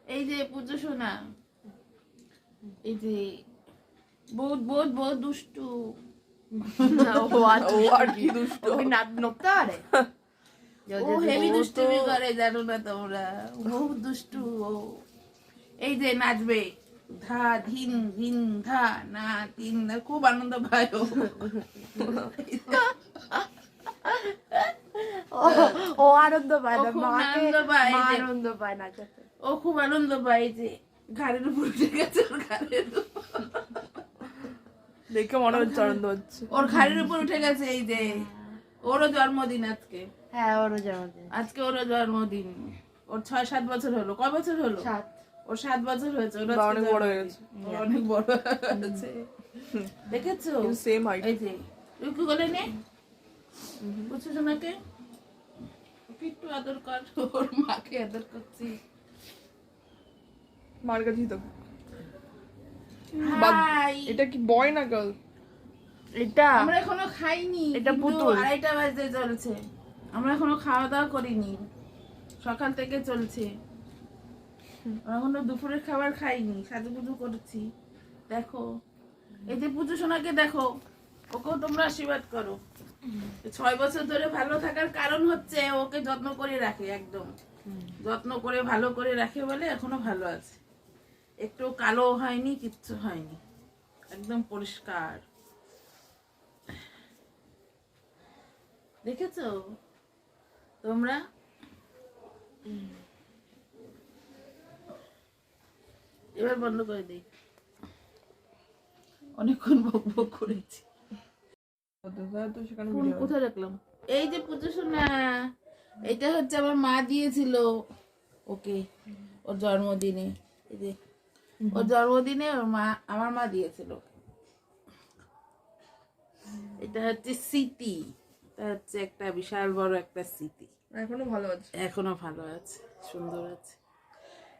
এই যে পুজো সোনা, এই যে বহুত বহুত বহুত দুষ্টু। ও আর কি দুষ্টু, নড়তে পারে। ও হেভি দুষ্টুমি করে, জানো না তোমরা? বহুত দুষ্টু ও। এই যে নাচবে, ধা ধিন ধিন ধা না তিন না, খুব আনন্দ পায় ও। ও আনন্দ পায় ও না, খুব মাকে আনন্দ পায়, মা এই যে। আনন্দ পায় নাচাতে। ও খুব আনন্দ পায়, এই যে ঘাড়ের উপর উঠে গেছে, ওর ঘাড়ের উপর। দেখে মনে হচ্ছে আনন্দ হচ্ছে। ওর ঘাড়ের উপর উঠে গেছে, এই যে। ওরও জন্মদিন আজকে। হ্যাঁ, ওরও জন্মদিন আজকে ওরও জন্মদিন। ওর 6-7 বছর হলো। কয় বছর হলো? 7। ওর 7 বছর হয়েছে। ওর বা আজকে অনেক বড় হয়ে জন্মদিন। গেছে। ও অনেক বড় হয়েছে। দেখেছো? Same height. এই যে রুকু গলে নে, বুঝছো সোনাকে? ওকে একটু আদর কর। ওর মাকে আদর করছি। মার কাছেই তো। হাই। এটা কি বয় না গার্ল? এটা আমরা এখনো খাইনি, এটা কিন্তু পুতুল। 2:30 বাজতে চলছে। আমরা এখনো খাওয়া দাওয়া করিনি, সকাল থেকে চলছে। আমরা এখনো দুপুরের খাবার খাইনি, সাজুগুজু করছি। দেখো, এই যে পুজো সোনাকে দেখো, ওকেও তোমরা আশীর্বাদ করো। 6 বছর ধরে ভালো থাকার কারণ হচ্ছে ওকে যত্ন করে রাখে, একদম যত্ন করে ভালো করে রাখে বলে এখনো ভালো আছে। একটু কালো হয়নি, কিচ্ছু হয়নি, একদম পরিষ্কার। দেখেছো তোমরা? এবার বন্ধ করে দিই, অনেকক্ষণ বক বক করেছি। তো সেখানে ফোন কোথায় রাখলাম? এই যে পুজো সোনা, এটা হচ্ছে আমার মা দিয়েছিল ওকে, ওর জন্মদিনে। এই যে ওর জন্মদিনে ওর মা, আমার মা দিয়েছিল। এটা হচ্ছে স্মৃতি, এটা হচ্ছে একটা বিশাল বড় একটা স্মৃতি। এখনো ভালো আছে। এখনো ভালো আছে, সুন্দর আছে।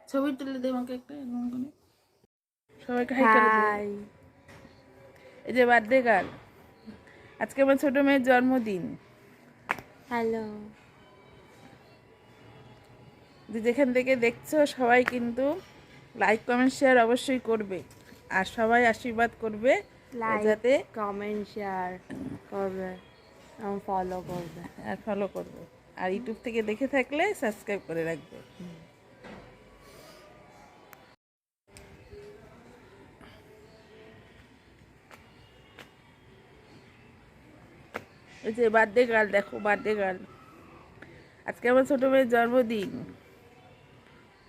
ছবি তুলে দে আমাকে একটা, এরকম করে। সবাইকে হাই করে দে। হাই। এই যে বার্থডে গার্ল, আজকে আমার ছোট মেয়ের জন্মদিন। হ্যালো। যেখান থেকে দেখছো সবাই কিন্তু লাইক কমেন্ট শেয়ার অবশ্যই করবে, আর সবাই আশীর্বাদ করবে লাইক, যাতে কমেন্ট, শেয়ার করবে এবং ফলো করবে। আর ফলো করবে, আর ইউটিউব থেকে দেখে থাকলে সাবস্ক্রাইব করে রাখবে। এই যে বার্থডে গার্ল, দেখো বার্থডে গার্ল, আজকে আমার ছোট মেয়ের জন্মদিন।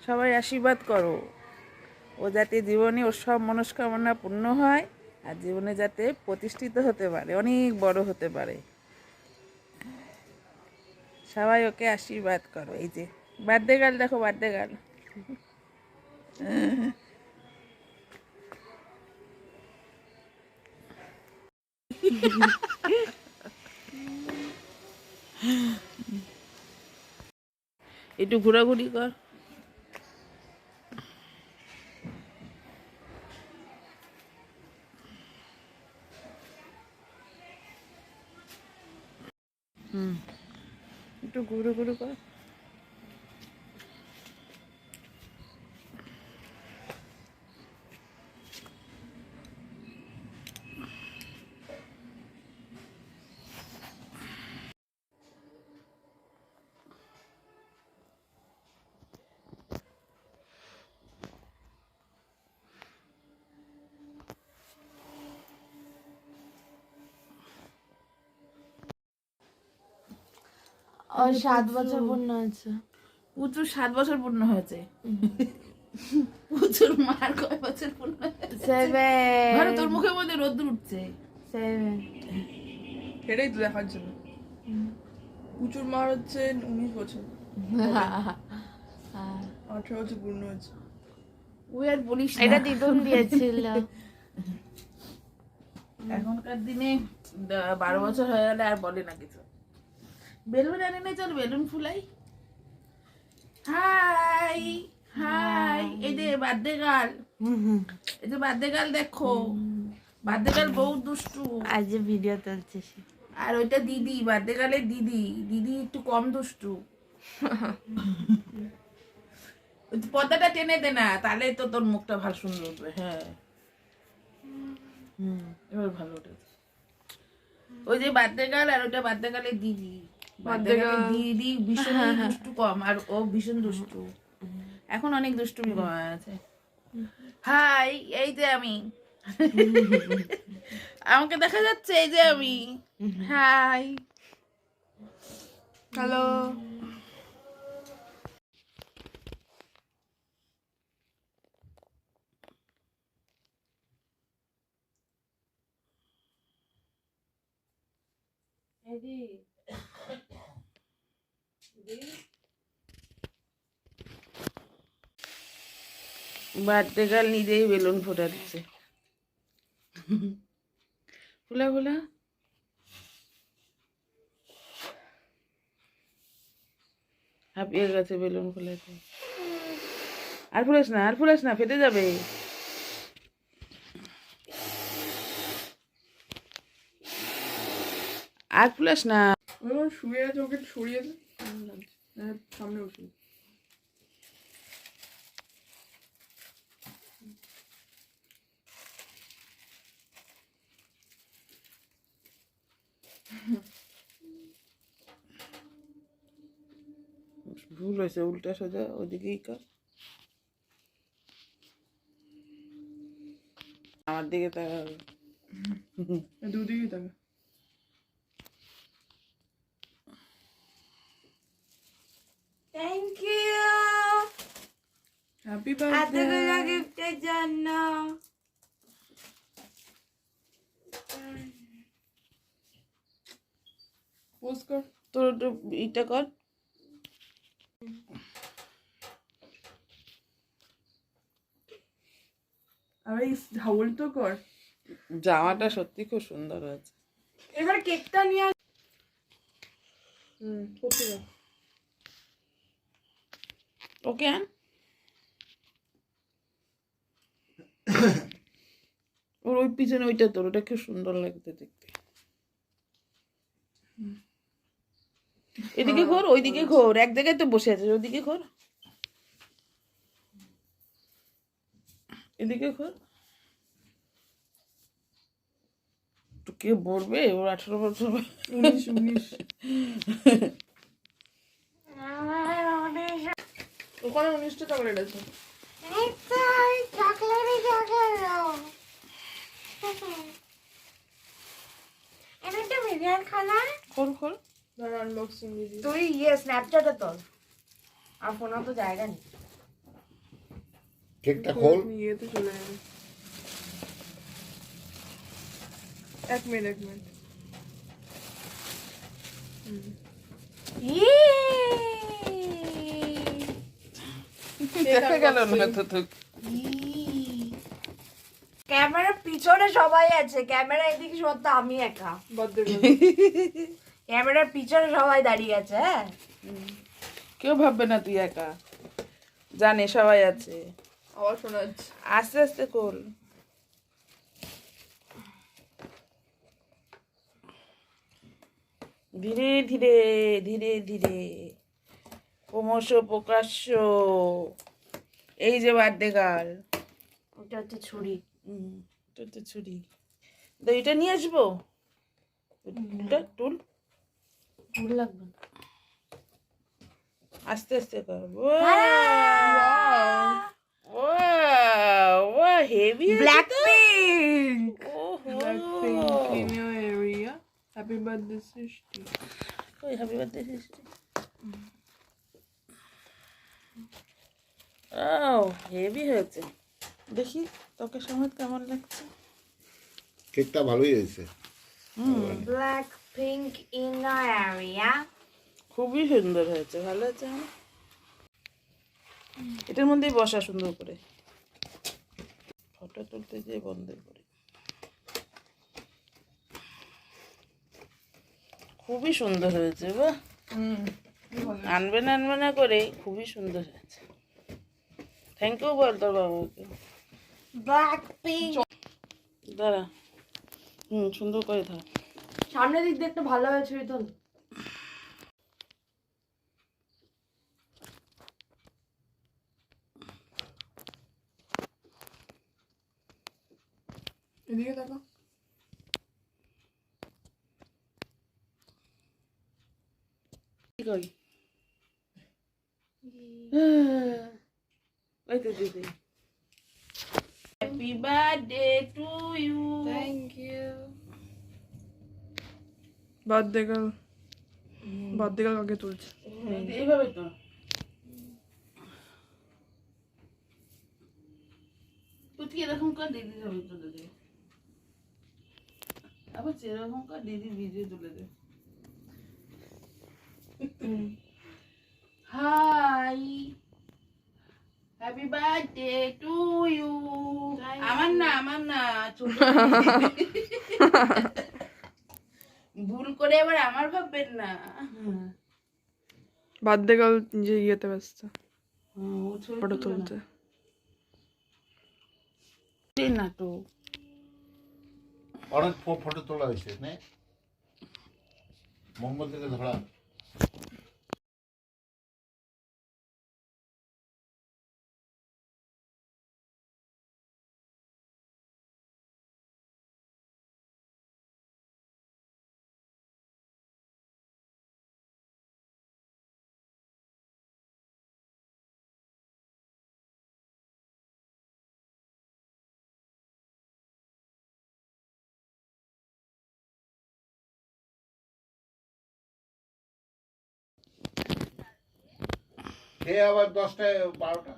সবাই আশীর্বাদ করো ও যাতে জীবনে ওর সব মনস্কামনা পূর্ণ হয়, আর জীবনে যাতে প্রতিষ্ঠিত হতে পারে, অনেক বড় হতে পারে। সবাই ওকে আশীর্বাদ করো। এই যে বার্থডে গার্ল, দেখো বার্থডে গার্ল। একটু ঘোরাঘুরি কর। একটু ঘুরু ঘুরু কর। ওর 7 বছর পূর্ণ হয়েছে। পুচুর 7 বছর পূর্ণ হয়েছে। পুচুর মার কয় বছর পূর্ণ হয়েছে? 7। ঘরে তোর মুখের মধ্যে রোদ্দুর উঠছে। 7। এটাই তো দেখার জন্য। পুচুর মার হচ্ছে 19 বছর, 18 বছর পূর্ণ হয়েছে। ওই আর বলিস না। এটা দিদুন দিয়েছিল। এখনকার দিনে 12 বছর হয়ে গেলে আর বলে না কিছু। বেলুন আনে না, চল বেলুন ফুলাই। হাই হাই, এই যে বার্থডে গার্ল, এই যে বার্থডে গার্ল দেখো, বার্থডে গার্ল বহুত দুষ্টু। আজ ভিডিও তুলছে সে। আর ওইটা দিদি, বার্থডে গার্লের দিদি। দিদি একটু কম দুষ্টু। ওই পর্দাটা টেনে দে না, তাহলে তো তোর মুখটা ভালো সুন্দর উঠবে। হ্যাঁ, এবার ভালো উঠেছে। ওই যে বার্থডে গার্ল আর ওটা বার্থডে গার্লের দিদি। বার্থডে গার্লের দিদি ভীষণ দুষ্টু কম, আর ও ভীষণ দুষ্টু। এখন অনেক দুষ্টুমি কমে আছে। হাই, এই যে আমি। আমাকে দেখা যাচ্ছে, এই যে আমি। Hi, hello. বার্থডে গার্ল নিজেই বেলুন ফোটাচ্ছে। ফুলা ফুলা হাঁপিয়ে গেছে বেলুন ফুলাতে। আর ফুলাস না, আর ফুলাস না, ফেটে যাবে। আর ফুলাস না। শুয়ে আছে, ওকে একটু সরিয়ে দে। সামনে বসে। ভুল হয়েছে, উল্টা সোজা ওদিকেই কর। আমার দিকে তাকাবে। দুদিকেই থাকে। থ্যাংক ইউ হ্যাপি এতগুলো বার্থডে। গিফটের জন্য। পোজ কর। তোর একটু ইটা কর। আর এই ঝাউল তো কর। জামাটা সত্যি খুব সুন্দর আছে। এবার কেকটা নিয়ে করতে যাও। ওকে আন। ওর ওই পিছনে ওইটা তোর, ওটা খুব সুন্দর লাগছে দেখতে। এদিকে ঘোর, ওইদিকে ঘোর, এক জায়গায় তো বসে আছে, ওইদিকে ঘোর, এদিকে ঘোর। তো কে বলবে ওর 18 বছর? 19 ওখানে 19টা চকলেট আছে। খোল খোল। ধর আনবক্সিং দিদি। তুই স্ন্যাপচ্যাটে তোর, আর ফোনে তো জায়গা নেই। কেকটা খোল। ইয়েতে চলে যাবে। এক মিনিট। দেখা গেল না তো তোকে। ক্যামেরার পিছনে সবাই আছে, ক্যামেরা এদিকে সত্য আমি একা। বার্থডে ক্যামেরার পিছনে সবাই দাঁড়িয়ে আছে। হ্যাঁ, কেউ ভাববে না তুই একা, জানে সবাই আছে। আওয়াজ শোনা যাচ্ছে। আস্তে আস্তে খোল। ধীরে ধীরে ধীরে ধীরে, ক্রমশ প্রকাশ্য। এই যে বার্থডে গার্ল। ওটা হচ্ছে ছুরি। এটা তো ছুরি। তো এটা নিয়ে আসবো, এটা টুল। ভুল লাগবে না। আস্তে আস্তে কর। Heavy black pink. Blackpink in your area. Happy birthday, Srishti. ওই হ্যাপি বার্থডে সৃষ্টি। ও হেভি হয়েছে। দেখি তোকে সমেত কেমন লাগছে। কেকটা ভালোই হয়েছে। Black pink in your area. খুবই সুন্দর হয়েছে, ভালো হয়েছে। এটার মধ্যেই বসা সুন্দর করে, ফটো তুলতে যেয়ে বন্ধ করে। খুবই সুন্দর হয়েছে, বাহ। আনবে না করে খুবই সুন্দর হয়েছে। থ্যাংক ইউ বল তোর বাবাকে। Black pink. দাঁড়া, সুন্দর করে থাক। সামনের দিক দিয়ে একটু ভালো হয়েছে তো। এদিকে দেখো। কি কই ওই তো দিদি happy birthday to you thank you. Birthday girl আগে তুলছে। এইভাবে তো তুই এরকম কর দিদি ছবি তুলে দে আবার সেরকম কর দিদি ভিডিও তুলে দে hi happy birthday to you আমার না ছোট ভুল করে এবার আমার ভাববেন না বার্থডে গার্ল যে ইয়েতে ব্যস্ত, ও ছবি ফটো তুলবে তুলতে। না নাটক অনেক ফটো তোলা হয়েছে নে মোহাম্মদ থেকে ধরা খেয়ে আবার 10টায় 12টা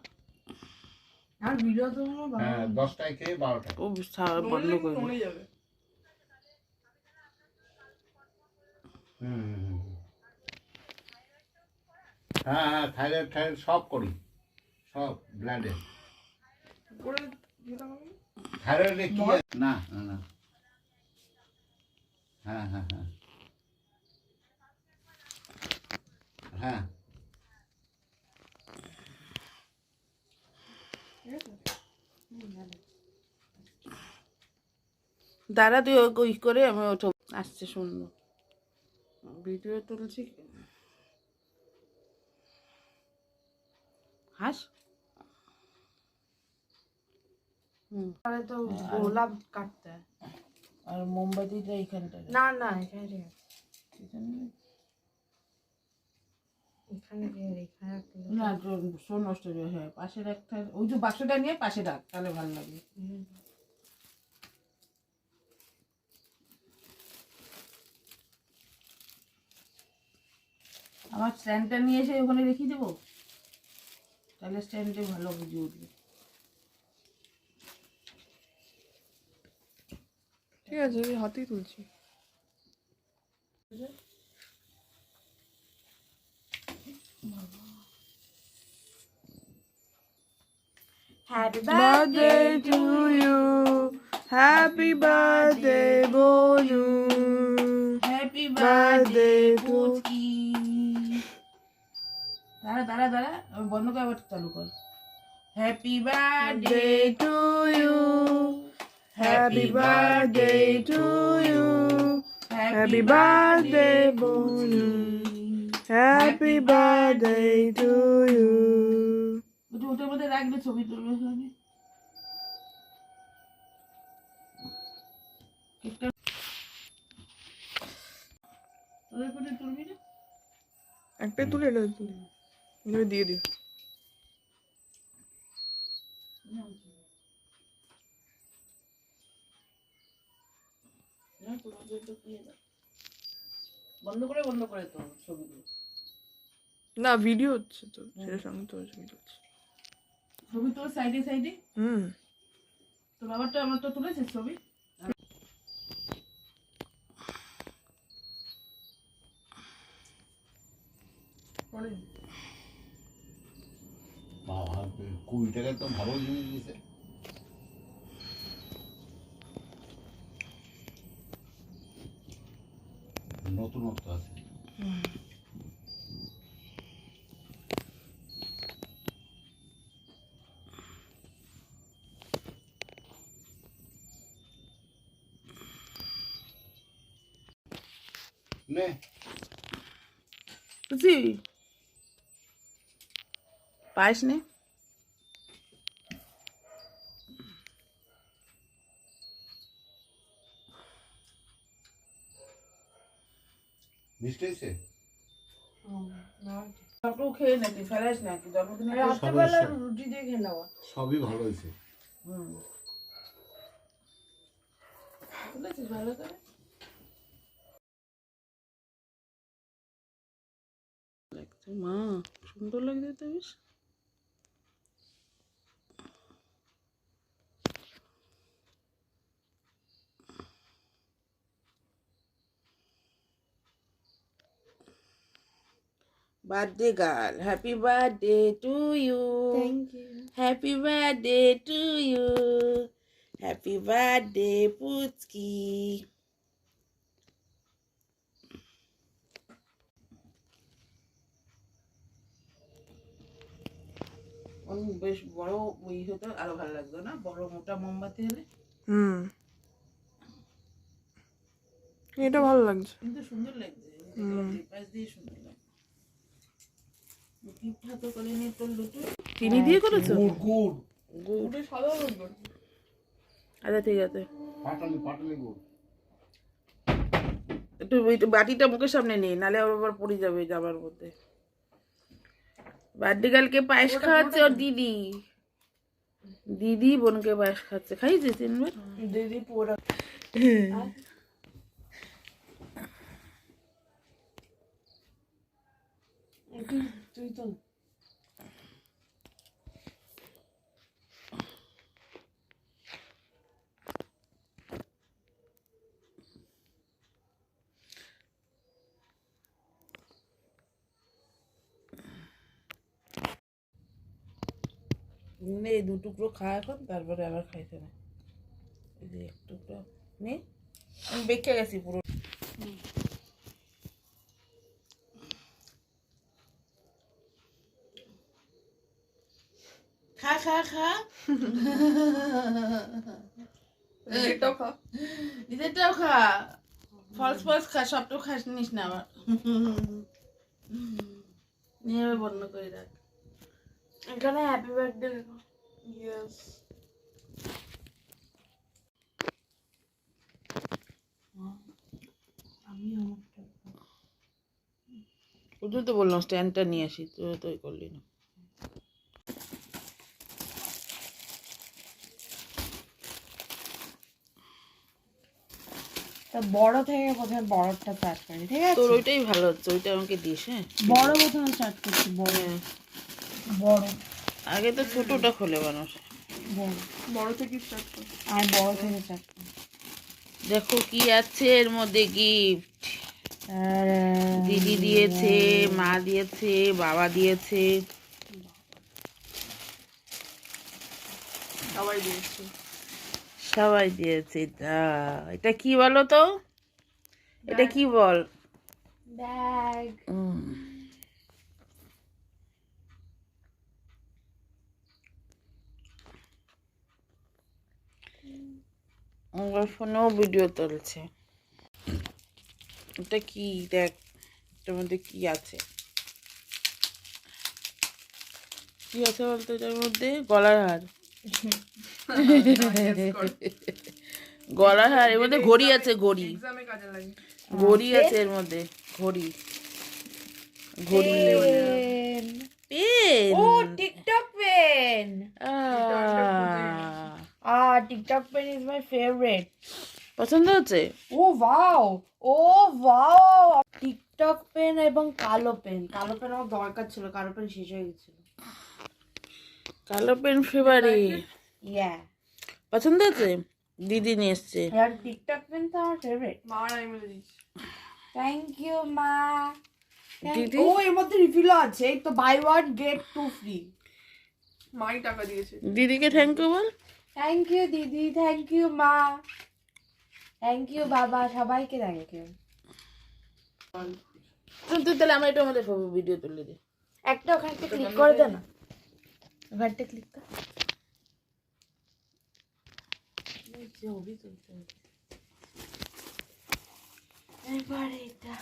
আর ভিডিও তো হ্যাঁ 10টায় খেয়ে 12টা ও বন্ধ করে মরে যাবে। হ্যাঁ হ্যাঁ থাইরয়েড সব করি সব ব্লাডে করে যেটা হবে। থাইরয়েডে কি না না না হ্যাঁ হ্যাঁ হ্যাঁ হ্যাঁ দাঁড়া তুই ওই করে আমি ওঠো আসছে শুনবো ভিডিও তুলছি হাস তাহলে তো গোলাপ কাটতে হয়। আর মোমবাতিটা এইখানটা না না এখানে ঠিক আছে। এখানে এখানে রাখলে না শো নষ্ট হয়ে যায়। হ্যাঁ পাশে রাখতে হবে। ওই যে বাক্সটা নিয়ে পাশে রাখ তাহলে ভালো লাগবে আমার স্ট্যান্ডটা নিয়ে এসে ওখানে রেখে দেবো তাহলে স্ট্যান্ডে ভালো বুঝে উঠবে ঠিক আছে, আমি হাতেই তুলছি। Happy Birthday to you, happy birthday Bonu, happy birthday Birthday to- পুচকি দাঁড়া দাঁড়া দাঁড়া আমি বন্ধ করে আবার চালু কর happy birthday birthday to you, happy birthday to you, happy birthday Bonu, happy birthday to you. ওটার মধ্যে রাখলে ছবি তুলবে সবাই কেকটা তোদের করে তুলবি না একটাই তুলে এটা তুলে এভাবে দিয়ে দিও। না তোমাদের তো দিয়ে দাও বন্ধ করে তো ছবিগুলো না ভিডিও হচ্ছে তো, সেটার সঙ্গে তো ছবি তুলছি। ছবি তোর সাইডে সাইডে হুম, তোর বাবারটা আমার তো তুলেছিস ছবি পরে বাবা 20 টাকা তো ভালো জিনিস দিয়েছে নতুনত্ব আছে নে বুঝছি পায়েস নে মিষ্টি হয়েছে? সবটুকু খেয়ে নাকি ফেলাস নাকি জন্মদিনে রাত্রেবেলা রুটি দিয়ে খেয়ে নেওয়া। সবই ভালো হয়েছে। বলেছিস ভালো করে লাগছে মা, সুন্দর লাগছে তো বেশ। Birthday girl, happy birthday to you. Thank you. Happy birthday to you. Happy birthday, Putski. বেশ বড় ওই হতো আরো ভালো লাগতো না, বড় মোটা মোমবাতি হলে। এটা ভালো লাগছে। কিন্তু সুন্দর লাগছে, পাশ দিয়ে সুন্দর লাগছে। গিফট হাতে করে নিয়ে তোর লুটু চিনি দিয়ে করেছো? গুড় গুড় ওটা সাধারণ গুড়। আচ্ছা ঠিক আছে, পাটালি গুড়। একটু বাটিটা মুখের সামনে নেই, নালে আবার পড়ে যাবে যাবার মধ্যে। বার্থডে গার্লকে পায়েস খাওয়াচ্ছে ওর দিদি, দিদি বোনকে পায়েস খাচ্ছে। খাইছিস তিনবার? দিদি পুরো তুই তো এই দু টুকরো খা এখন, তারপরে আবার খাইতে না। এই যে এক টুকরো নে, আমি বেঁকে গেছি পুরো। খা খা খা, এটাও খা। নিজেরটাও খা, ফলস ফলস খা, সবটাও খাস নিস না আবার। নিয়ে বন্ধ করে রাখ। এখানে হ্যাপি বার্থডে লেখো। ইয়েস। ওই তো বললাম স্ট্যান্ডটা নিয়ে আসি, তুই তো করলি না। তা বড় থেকে প্রথমে বড়টা স্টার্ট করি, ঠিক আছে? তোর ওইটাই ভালো হচ্ছে, ওইটা আমাকে দিস। হ্যাঁ বড় প্রথমে স্টার্ট করছি, বড় বড় আগে তো ছোটটা খোলে মানুষ। বড় বড় থেকে স্টার্ট কর। আর বড় থেকে স্টার্ট করি। দেখো কি আছে এর মধ্যে, গিফট দিদি দিয়েছে, মা দিয়েছে, বাবা দিয়েছে। সবাই দিয়েছে। সবাই দিয়েছে। এটা কি বলো তো, এটা কি বল? ব্যাগ। আমার ফোনেও ভিডিও তুলছে। এটা কি দেখ, এটার মধ্যে কি আছে, কি আছে বলতো এটার মধ্যে? গলার হার। গলার হার, এর মধ্যে ঘড়ি আছে, ঘড়ি এক্সামে কাজে লাগে। ঘড়ি আছে এর মধ্যে, ঘড়ি ঘড়ি পেন। পেন। ও TikTok pen. TikTok pen is my favourite. পছন্দ হচ্ছে? ও ওয়াও, ও ওয়াও। টিকটক পেন এবং কালো পেন। কালো পেন আমার দরকার ছিল, কালো পেন শেষ হয়ে গেছিল। কালো পেন ফেভারিট। ইয়া, পছন্দ হচ্ছে? দিদি নিয়ে এসছে। আর টিকটক পেন তো আমার ফেভারিট। মা আর আমি মিলে দিচ্ছি। থ্যাংক ইউ মা। দিদি? ও এর মধ্যে রিফিলও আছে, এই তো buy one get two free. মাই টাকা দিয়েছে। দিদিকে থ্যাংক ইউ বল। থ্যাংক ইউ দিদি, থ্যাংক ইউ মা, থ্যাংক ইউ বাবা, সবাইকে থ্যাংক ইউ। তুই তাহলে আমার এটা আমাদের ভিডিও তুলে দে। একটা ওখানটা ক্লিক করে দে না, ওখানটা ক্লিক কর। এবার এটা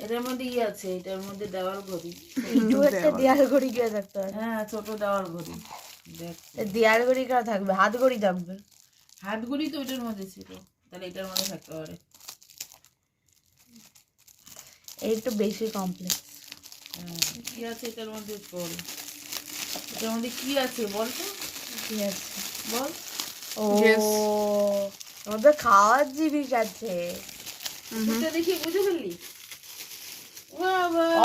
এটার মধ্যে ই আছে, এটার মধ্যে দেওয়ার ঘড়ি। একটু একটা দেয়াল ঘড়ি কেউ থাকতে হয়। হ্যাঁ ছোট দেওয়ার ঘড়ি। দেখ দেয়াল ঘড়ি কেউ থাকবে, হাত ঘড়ি থাকবে। হাতগুলি তো ওটার মধ্যে ছিল, তাহলে এটার মধ্যে থাকতে পারে। এই একটু বেশি কমপ্লেক্স। কি আছে এটার মধ্যে বল, এটার মধ্যে কি আছে বল তো, কি আছে? বল। ও Yes. আমাদের খাওয়ার জিনিস আছে। এটা দেখি বুঝে ফেললি।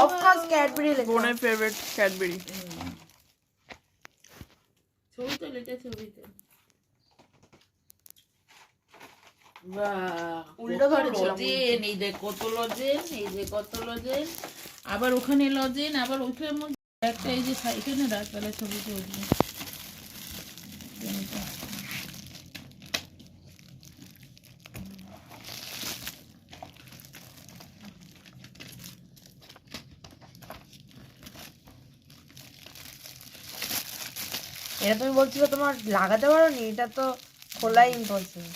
অফ কোর্স ক্যাডবেরি লেখা। বোনের ফেভারিট ক্যাডবেরি। ছবি তো এটা ছবি তো। বাহ, উল্টো কত ধরেছিলাম, লজেন, এই যে কত লজেন, এই যে কত লজেন, আবার ওখানে লজেন, আবার ওইখানের মধ্যে একটা, এই যে এখানে রাখ, তাহলে ছবিতে উঠবে। এটা তুমি বলছিলে তোমার লাগাতে পারো নি, এটা তো খোলাই ইম্পসিবল।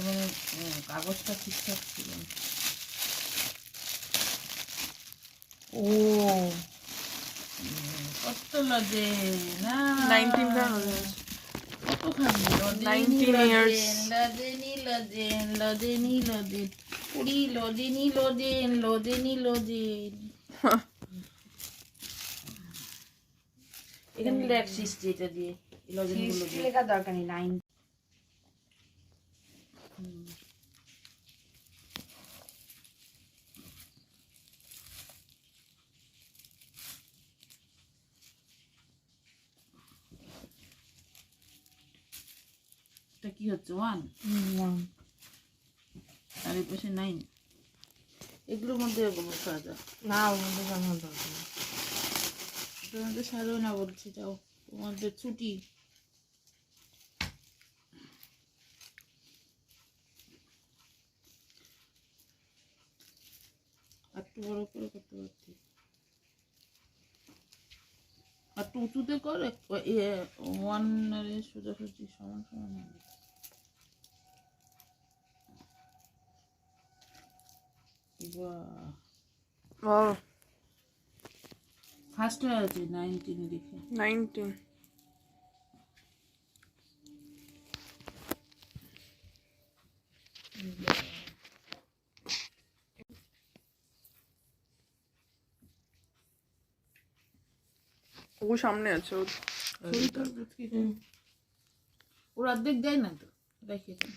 মানে কাগজটা ঠিকঠাক ছিল না। ও কত লজেন, 19 টা লজেন। কত খাবি? 19 years. লজেনি লজেন, লজেনি লজেন, কুড়ি লজেনি লজেন, লজেনি লজেন। এখানে লেখছিস যেটা দিয়ে এই লজেনগুলো দিয়ে। লেখার দরকার নেই, 9। এটা কি হচ্ছে 1 আর এই পাশে 9, এগুলোর মধ্যে এগুলো সাজা, না ওর মধ্যে জানার দরকার নেই। এটার মধ্যে সাজাও না বলছি, যাও তোমাদের ছুটি। আর একটু বড় করে করতে পারতি, আর একটু উঁচুতে কর, 1 আর সোজাসুজি সমান সমান হবে। বাহ, ফার্স্ট হয়ে আছে 19 দেখে। 19। ও সামনে আছে ওর। ওর অর্ধেক যায় না তো, রেখেছি।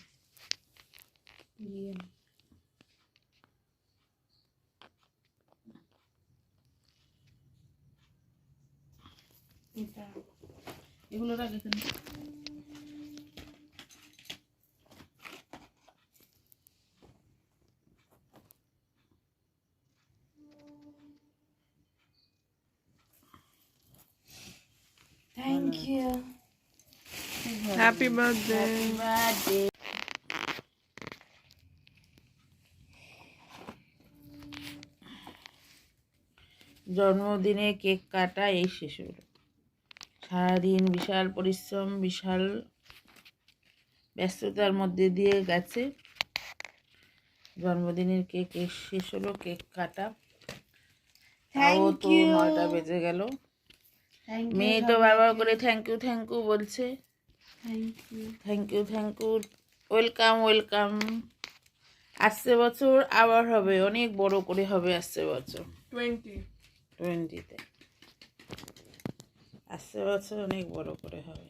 এগুলো রাখ এখানে। Thank you. Happy birthday. Birthday. জন্মদিনে কেক কাটা এই শেষ হলো। সারাদিন বিশাল পরিশ্রম, বিশাল ব্যস্ততার মধ্যে দিয়ে গেছে। জন্মদিনের কেক শেষ হলো, কেক কাটা। তাও তো 9টা বেজে গেল। মেয়ে তো বারবার করে থ্যাংক ইউ বলছে। Thank you, welcome welcome. আসছে বছর আবার হবে, অনেক বড় করে হবে আসছে বছর। 20তে আসছে বছর অনেক বড় করে হবে।